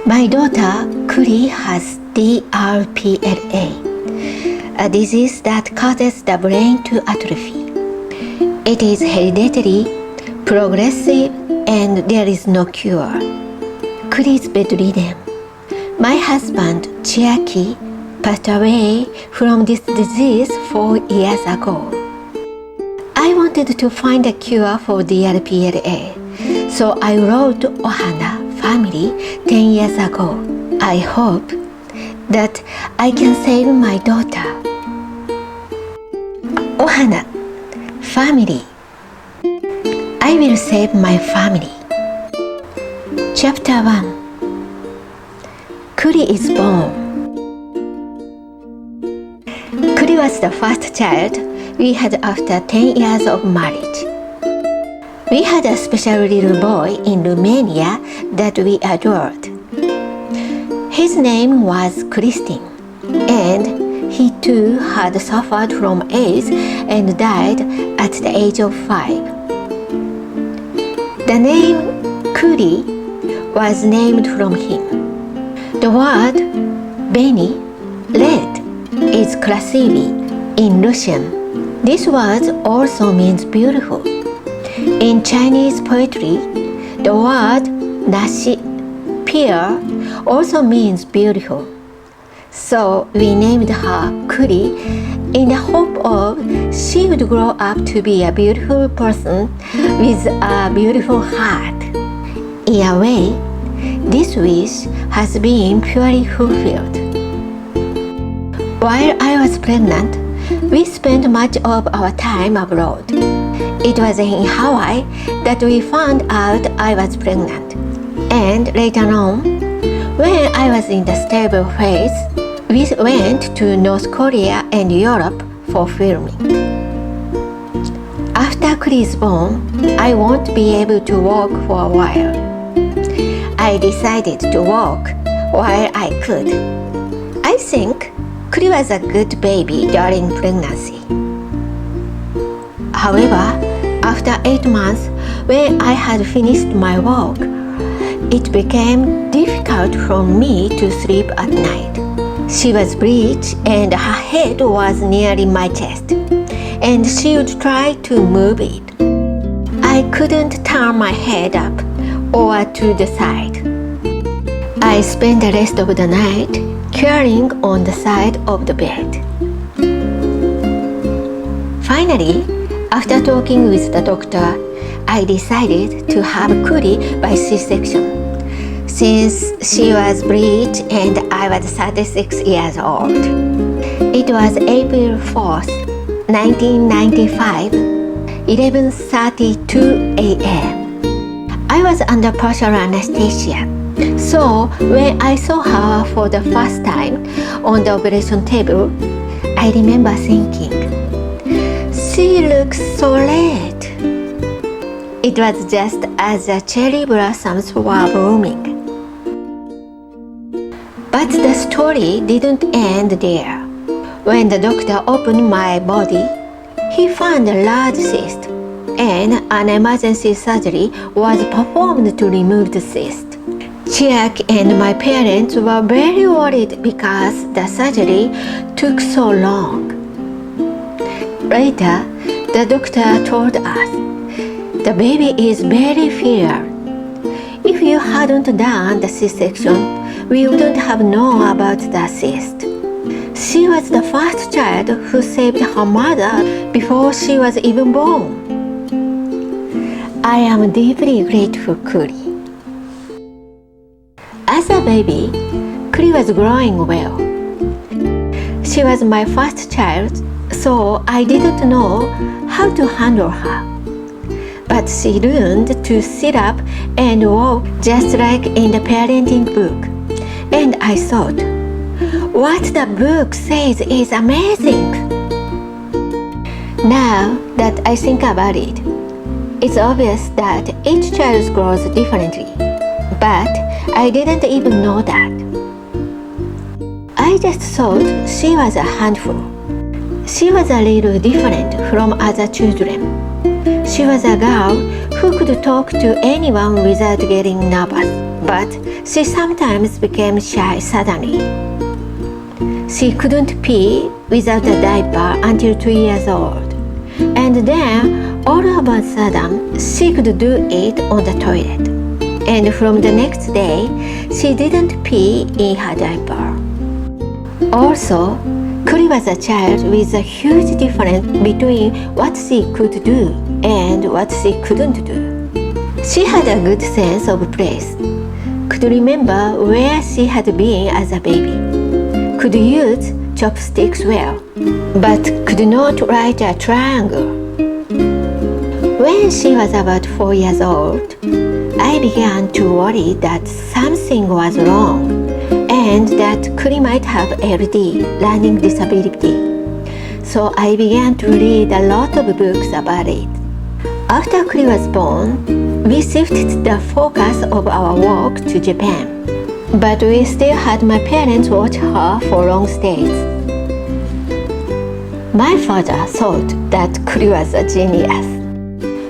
My daughter Kuri has DRPLA, a disease that causes the brain to atrophy. It is hereditary, progressive, and there is no cure. Kuri is bedridden. My husband, Chiaki, passed away from this disease 4 years ago. I wanted to find a cure for DRPLA, so I wrote OHANA Family 10 years ago. I hope that I can save my daughter. OHANA Family. I will save my family. Chapter 1. Kuri is born. Kuri was the first child we had after 10 years of marriage. We had a special little boy in Romania that we adored. His name was Christine, and he too had suffered from AIDS and died at the age of 5. The name Kuri was named from him. The word Beni, red, is krasivi in Russian. This word also means beautiful. In Chinese poetry, the word nashi, pear, also means beautiful. So we named her Kuri in the hope of she would grow up to be a beautiful person with a beautiful heart. In a way, this wish has been purely fulfilled. While I was pregnant, we spent much of our time abroad. It was in Hawaii that we found out I was pregnant. And later on, when I was in the stable phase, we went to North Korea and Europe for filming. After Kuri is born, I won't be able to walk for a while. I decided to walk while I could. I think Kuri was a good baby during pregnancy. However, after 8 months, when I had finished my walk, it became difficult for me to sleep at night. She was breech and her head was nearly my chest, and she would try to move it. I couldn't turn my head up or to the side. I spent the rest of the night curling on the side of the bed. Finally, after talking with the doctor, I decided to have Kuri by C-section, since she was breech and I was 36 years old. It was April 4th, 1995, 11:32 a.m. I was under partial anesthesia, so when I saw her for the first time on the operation table, I remember thinking, she looks so red. It was just as the cherry blossoms were blooming. But the story didn't end there. When the doctor opened my body, he found a large cyst, and an emergency surgery was performed to remove the cyst. Chiak and my parents were very worried because the surgery took so long. Later, the doctor told us, the baby is very fair. If you hadn't done the C-section, we wouldn't have known about the cyst. She was the first child who saved her mother before she was even born. I am deeply grateful to Kuri. As a baby, Kuri was growing well. She was my first child, so I didn't know how to handle her. But she learned to sit up and walk just like in the parenting book. And I thought, what the book says is amazing. Now that I think about it, it's obvious that each child grows differently. But I didn't even know that. I just thought she was a handful. She was a little different from other children. She was a girl who could talk to anyone without getting nervous, but she sometimes became shy suddenly. She couldn't pee without a diaper until 2 years old, and then all of a sudden she could do it on the toilet. And from the next day, she didn't pee in her diaper. Also, Kuri was a child with a huge difference between what she could do and what she couldn't do. She had a good sense of place, could remember where she had been as a baby, could use chopsticks well, but could not write a triangle. When she was about 4 years old, I began to worry that something was wrong and that Kuri might have LD, learning disability. So I began to read a lot of books about it. After Kuri was born, we shifted the focus of our work to Japan, but we still had my parents watch her for long stays. My father thought that Kuri was a genius.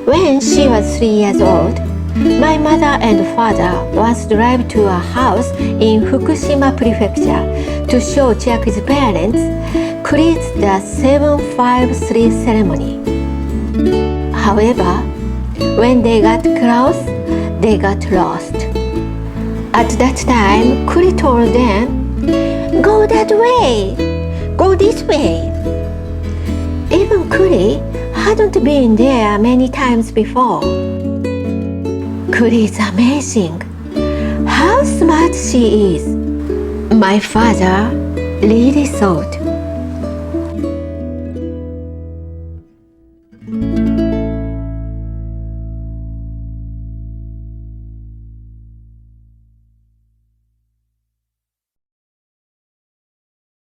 When she was 3 years old, my mother and father once drove to a house in Fukushima Prefecture to show Chiaki's parents Kuri's the 753 ceremony. However, when they got close, they got lost. At that time, Kuri told them, "Go that way! Go this way!" Even Kuri hadn't been there many times before. Kuri is amazing. How smart she is. My father really thought